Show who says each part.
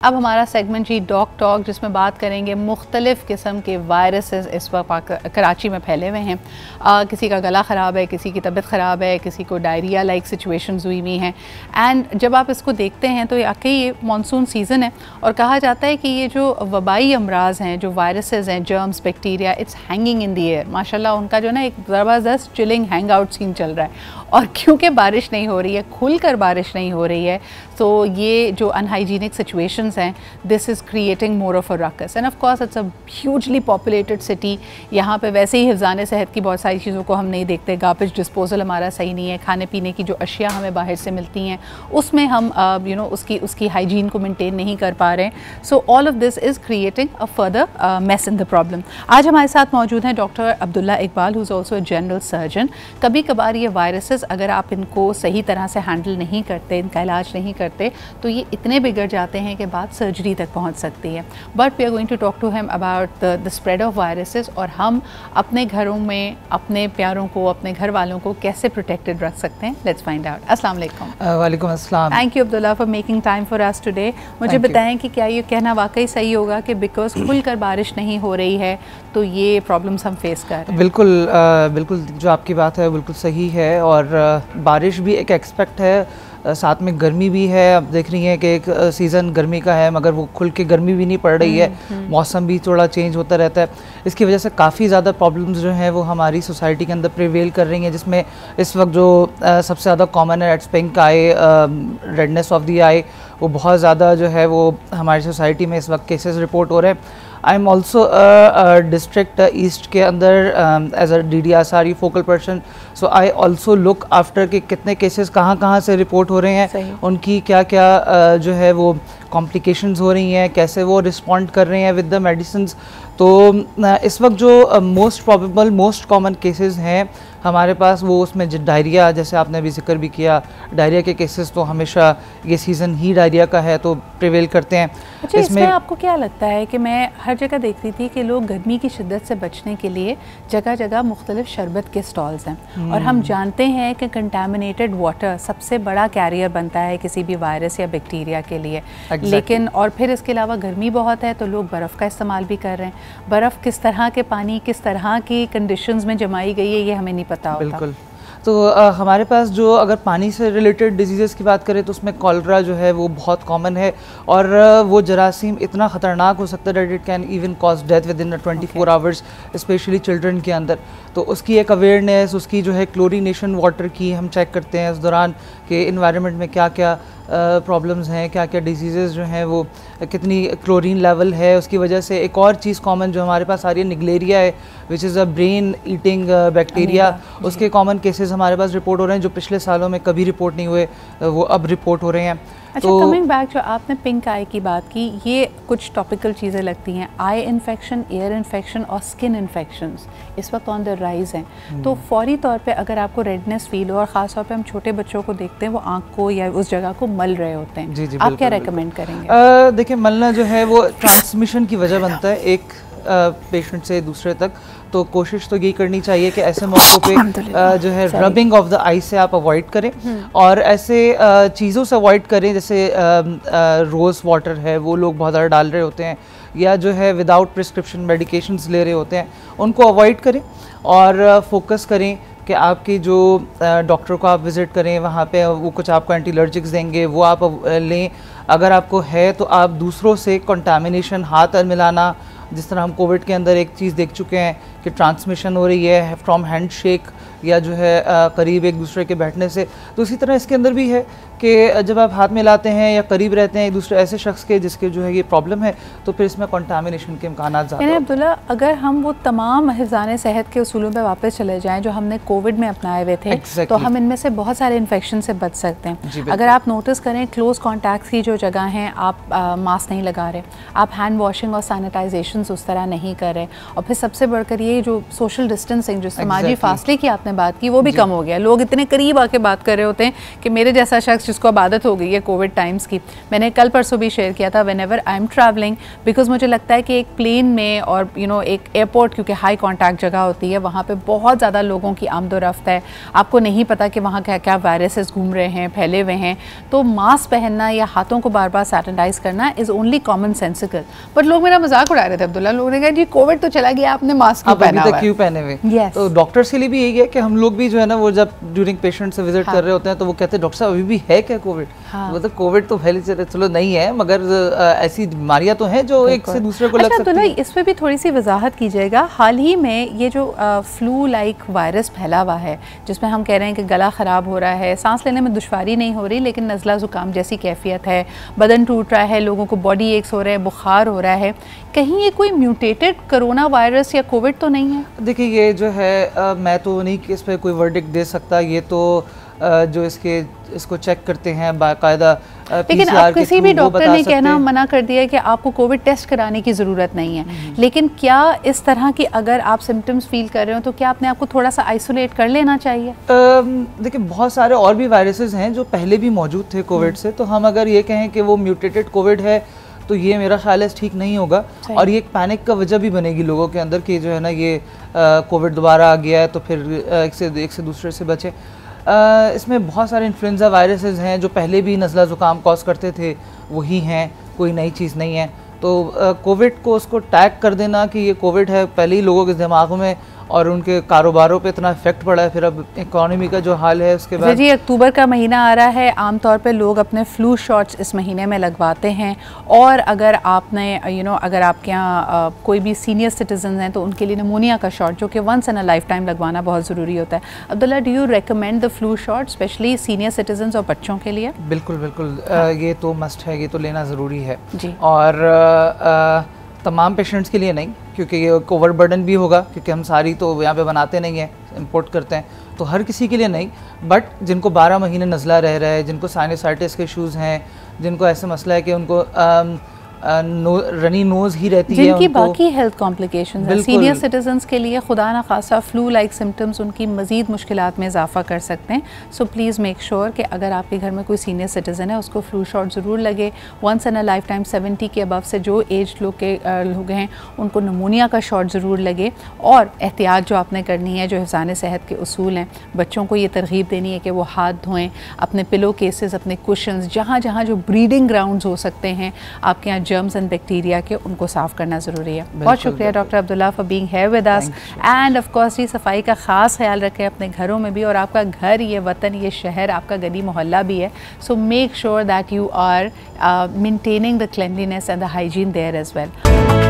Speaker 1: अब हमारा segment G dog talk, जिसमें बात करेंगे मुख्तलिफ़ किस्म के वायरसेस इस वक्त कराची में फैले हुए हैं। किसी का गला ख़राब है, किसी की तबीयत ख़राब है, किसी को डायरिया लाइक सिचुएशंस हुई हुई हैं। एंड जब आप इसको देखते हैं तो वाकई ये मानसून सीज़न है और कहा जाता है कि ये जो वबाई अमराज हैं, जो वायरसेस हैं, germs, bacteria, it's hanging in the air. माशाल्लाह उनका जो ना एक ज़बरदस्त चिलिंग हैंग आउट सीन चल रहा है। और क्योंकि बारिश नहीं हो रही है, खुलकर बारिश नहीं हो रही है, तो ये जो अनहाइजीनिक सिचुएशंस हैं, this is creating more of a ruckus. And of course it's a hugely populated city. यहाँ पे वैसे ही हिफ्ज़ान सेहत की बहुत सारी चीज़ों को हम नहीं देखते। गार्बेज डिस्पोजल हमारा सही नहीं है, खाने पीने की जो अशिया हमें बाहर से मिलती हैं उसमें हम उसकी हाइजीन को मेनटेन नहीं कर पा रहे हैं। So all of this is creating a further mess in the problem. आज हमारे साथ मौजूद हैं doctor Abdullah Iqbal, who is also a general surgeon. कभी कभार ये वायरसेस अगर आप इनको सही तरह से हैंडल नहीं करते, इनका इलाज नहीं करते, तो ये इतने बिगड़ जाते हैं कि बात सर्जरी तक पहुंच सकती है। But we are going to talk to him about the spread of viruses और हम अपने घरों में अपने प्यारों को, अपने घर वालों को कैसे प्रोटेक्टेड रख सकते हैं। Let's find out. अस्सलाम वालेकुम।
Speaker 2: वालेकुम अस्सलाम।
Speaker 1: Thank you Abdullah for making time for us today. मुझे बताएं कि क्या ये कहना वाकई सही होगा कि बिकॉज खुलकर बारिश नहीं हो रही है तो ये प्रॉब्लम्स हम फेस कर रहे हैं?
Speaker 2: बिल्कुल जो आपकी बात है बिल्कुल सही है। और बारिश भी एक एक्सपेक्ट है, साथ में गर्मी भी है। अब देख रही हैं कि एक सीज़न गर्मी का है मगर वो खुल के गर्मी भी नहीं पड़ रही है, मौसम भी थोड़ा चेंज होता रहता है। इसकी वजह से काफ़ी ज़्यादा प्रॉब्लम्स जो हैं वो हमारी सोसाइटी के अंदर प्रिवेल कर रही हैं, जिसमें इस वक्त जो सबसे ज़्यादा कॉमन है it's pink eye, redness of the eye, वो बहुत ज़्यादा जो है वो हमारी सोसाइटी में इस वक्त केसेस रिपोर्ट हो रहे हैं। I am also district east के अंदर as a DDSRE focal person, so I also look after कि कितने केसेस कहाँ से रिपोर्ट हो रहे हैं, उनकी क्या क्या जो है वो कॉम्प्लिकेशंस हो रही हैं, कैसे वो रिस्पॉन्ड कर रहे हैं विद द मेडिसिन्स। तो इस वक्त जो most probable most common cases हैं हमारे पास, वो उसमें डायरिया, जैसे आपने अभी जिक्र भी किया, डायरिया के केसेस तो हमेशा ये सीज़न ही डायरिया का है तो प्रिवेल करते हैं।
Speaker 1: अच्छा, इसमें आपको क्या लगता है कि मैं हर जगह देख रही थी कि लोग गर्मी की शिद्दत से बचने के लिए जगह जगह मुख्तलिफ शरबत के स्टॉल्स हैं और हम जानते हैं कि कंटामिनेटेड वाटर सबसे बड़ा कैरियर बनता है किसी भी वायरस या बैक्टीरिया के लिए। लेकिन और फिर इसके अलावा गर्मी बहुत है तो लोग बर्फ़ का इस्तेमाल भी कर रहे हैं। बर्फ़ किस तरह के पानी, किस तरह की कंडीशंस में जमाई गई है, ये हमें नहीं पता होता।
Speaker 2: बिल्कुल। तो हमारे पास जो अगर पानी से रिलेटेड डिजीज़ की बात करें तो उसमें कॉलरा जो है वो बहुत कॉमन है और वो जरासीम इतना ख़तरनाक हो सकता है that it can even cause death with in 24 hours, specially children के अंदर। तो उसकी एक अवेयरनेस, उसकी जो है क्लोरीनेशन वाटर की हम चेक करते हैं इस दौरान कि इन्वायरमेंट में क्या क्या प्रॉब्लम्स हैं, क्या क्या डिजीज़ जो हैं वो कितनी क्लोरीन लेवल है। उसकी वजह से एक और चीज़ कॉमन जो हमारे पास आ रही है निग्लेरिया है, which is a brain eating bacteria. उसके कॉमन केसेस हमारे पास रिपोर्ट हो रहे हैं जो पिछले सालों में कभी रिपोर्ट नहीं हुए, वो अब रिपोर्ट हो रहे हैं।
Speaker 1: अच्छा, कमिंग बैक, जो आपने पिंक आई की बात की, ये कुछ टॉपिकल चीज़ें लगती हैं। आई इन्फेक्शन, एयर इन्फेक्शन और स्किन इन्फेक्शंस इस वक्त ऑन द राइज हैं। तो फौरी तौर पे अगर आपको रेडनेस फील हो, और ख़ास तौर पे हम छोटे बच्चों को देखते हैं वो आँख को या उस जगह को मल रहे होते हैं,
Speaker 2: जी,
Speaker 1: आप क्या रेकमेंड करेंगे?
Speaker 2: देखिए, मलना जो है वो ट्रांसमिशन की वजह बनता है एक पेशेंट से दूसरे तक। तो कोशिश तो यही करनी चाहिए कि ऐसे मौक़ों पे जो है रबिंग ऑफ द आई से आप अवॉइड करें और ऐसे चीज़ों से अवॉइड करें जैसे रोज़ वाटर है वो लोग बहुत ज़्यादा डाल रहे होते हैं या जो है विदाउट प्रिस्क्रिप्शन मेडिकेशंस ले रहे होते हैं, उनको अवॉइड करें और फोकस करें कि आपकी जो डॉक्टर को आप विज़िट करें, वहाँ पे वो कुछ आपको एंटी एलर्जिक्स देंगे, वो आप लें। अगर आपको है तो आप दूसरों से कंटामिनेशन, हाथ मिलाना, जिस तरह हम कोविड के अंदर एक चीज़ देख चुके हैं कि ट्रांसमिशन हो रही है फ्रॉम हैंडशेक या जो है करीब एक दूसरे के बैठने से, तो इसी तरह इसके अंदर भी है कि जब आप हाथ मिलाते हैं या करीब रहते हैं एक दूसरे ऐसे शख्स के जिसके जो है ये प्रॉब्लम है, तो फिर इसमें कंटामिनेशन के इम्कान ज़्यादा हैं।
Speaker 1: अब्दुल्ला, अगर हम वो तमाम हिफ़्ज़ान सेहत के उसूलों पे वापस चले जाएं जो हमने कोविड में अपनाए हुए थे, तो हम इनमें से बहुत सारे इन्फेक्शन से बच सकते हैं। अगर आप नोटिस करें क्लोज कॉन्टैक्ट्स की जो जगह हैं, आप मास्क नहीं लगा रहे, आप हैंड वॉशिंग और सैनिटाइजेशन पेशेंट्स उस तरह नहीं कर रहे, और फिर सबसे बढ़कर ये जो सोशल डिस्टेंसिंग, जो समाजी फासले की आपने बात की, वो भी कम हो गया। लोग इतने करीब आके बात कर रहे होते हैं कि मेरे जैसा शख्स जिसको अब आदत हो गई है कोविड टाइम्स की, मैंने कल परसों भी शेयर किया था, when ever I am travelling, because मुझे लगता है कि एक प्लेन में और एक एयरपोर्ट, क्योंकि हाई कॉन्टैक्ट जगह होती है, वहाँ पर बहुत ज़्यादा लोगों की आमदोरफ्त है, आपको नहीं पता कि वहाँ क्या क्या वायरसेस घूम रहे हैं, फैले हुए हैं, तो मास्क पहनना या हाथों को बार बार सैनिटाइज करना is only common sensical. But लोग मेरा मजाक उड़ा रहे थे अब्दुल्ला, लोगों ने कहा जी कोविड तो चला गया, आपने मास्क क्यों पहना हुआ है?
Speaker 2: क्यों पहने हुए? तो डॉक्टर्स के लिए भी यही है कि हम लोग भी जो है ना, वो जब ड्यूरिंग पेशेंट से विजिट कर रहे होते हैं तो वो कहते हैं डॉक्टर साहब अभी भी है क्या कोविड? मतलब कोविड तो पहले चलो नहीं है, मगर ऐसी बीमारियां तो हैं जो एक से दूसरे को लग सकती है।
Speaker 1: इस पर भी थोड़ी सी वजाहत कीजिएगा। हाल ही में ये जो फ्लू लाइक वायरस फैला हुआ है, जिसमें हम कह रहे हैं कि गला ख़राब हो रहा है, सांस लेने में दुश्वारी नहीं हो रही, लेकिन नज़ला ज़ुकाम जैसी कैफियत है, बदन टूट रहा है, लोगों को बॉडी एक्स हो रहे हैं, बुखार हो रहा है, कहीं ये कोई म्यूटेटेड कोरोना वायरस या कोविड तो नहीं है?
Speaker 2: देखिए ये जो है मैं तो नहीं कि इस पर कोई वर्डिक्ट दे सकता, ये तो जो इसको चेक करते हैं बाकायदा,
Speaker 1: लेकिन अब किसी भी डॉक्टर ने कहना मना कर दिया है कि आपको कोविड टेस्ट कराने की ज़रूरत नहीं है। लेकिन क्या इस तरह की अगर आप सिम्टम्स फील कर रहे हो तो क्या अपने आप को थोड़ा सा आइसोलेट कर लेना चाहिए?
Speaker 2: देखिए बहुत सारे और भी वायरसेस हैं जो पहले भी मौजूद थे कोविड से, तो हम अगर ये कहें कि वो म्यूटेटेड कोविड है तो ये मेरा ख्याल है ठीक नहीं होगा, और ये एक पैनिक का वजह भी बनेगी लोगों के अंदर कि जो है ना ये कोविड दोबारा आ गया है तो फिर एक से दूसरे से बचे। इसमें बहुत सारे इन्फ्लुएंजा वायरसेस हैं जो पहले भी नज़ला ज़ुकाम कॉज करते थे, वही हैं, कोई नई चीज़ नहीं है। तो कोविड को उसको टैग कर देना कि ये कोविड है, पहले ही लोगों के दिमागों में और उनके कारोबारों पे इतना इफेक्ट पड़ा है, फिर अब इकोनॉमी का जो हाल है उसके बाद।
Speaker 1: जी अक्टूबर का महीना आ रहा है, आमतौर पे लोग अपने फ्लू शॉट्स इस महीने में लगवाते हैं, और अगर आपने अगर आपके यहाँ कोई भी सीनियर सिटीजन हैं तो उनके लिए निमोनिया का शॉट, जो कि once in a lifetime लगवाना बहुत ज़रूरी होता है। Abdullah, do you recommend the flu shot specially senior citizen और बच्चों के लिए?
Speaker 2: बिल्कुल बिल्कुल, ये तो मस्ट है, ये तो लेना ज़रूरी है
Speaker 1: जी।
Speaker 2: और तमाम पेशेंट्स के लिए नहीं, क्योंकि ये ओवर बर्डन भी होगा, क्योंकि हम सारी तो यहाँ पे बनाते नहीं हैं, इंपोर्ट करते हैं, तो हर किसी के लिए नहीं। बट जिनको 12 महीने नज़ला रह रहा है, जिनको साइनसाइटिस के इश्यूज़ हैं, जिनको ऐसा मसला है कि उनको रनी नोज़ ही रहती है,
Speaker 1: जिनकी बाकी हेल्थ कॉम्प्लिकेशंस हैं, सीनियर सिटीजन्स के लिए खुदा ना खासा फ्लू लाइक सिम्टम्स उनकी मज़ीद मुश्किलात में इजाफा कर सकते हैं। सो प्लीज़ मेक श्योर कि अगर आपके घर में कोई सीनियर सिटीज़न है उसको फ्लू शॉट ज़रूर लगे। Once in a lifetime 70 के अबव से जो एज लोग हैं उनको नमूनिया का शॉट ज़रूर लगे। और एहतियात जो आपने करनी है, जो हिफ़्ज़ान सेहत के उसूल हैं, बच्चों को ये तरगीब देनी है कि वो हाथ धोएँ, अपने पिलो केसेस, अपने कुशन्स, जहाँ जहाँ जो ब्रीडिंग ग्राउंड्स हो सकते हैं आपके यहाँ जर्म्स एंड बैक्टीरिया के, उनको साफ़ करना ज़रूरी है। बहुत शुक्रिया doctor Abdullah for being here with us, and of course जी सफाई का ख़ास ख्याल रखें अपने घरों में भी, और आपका घर, ये वतन, ये शहर आपका गली मोहल्ला भी है, so make sure that you are maintaining the cleanliness and the hygiene there as well.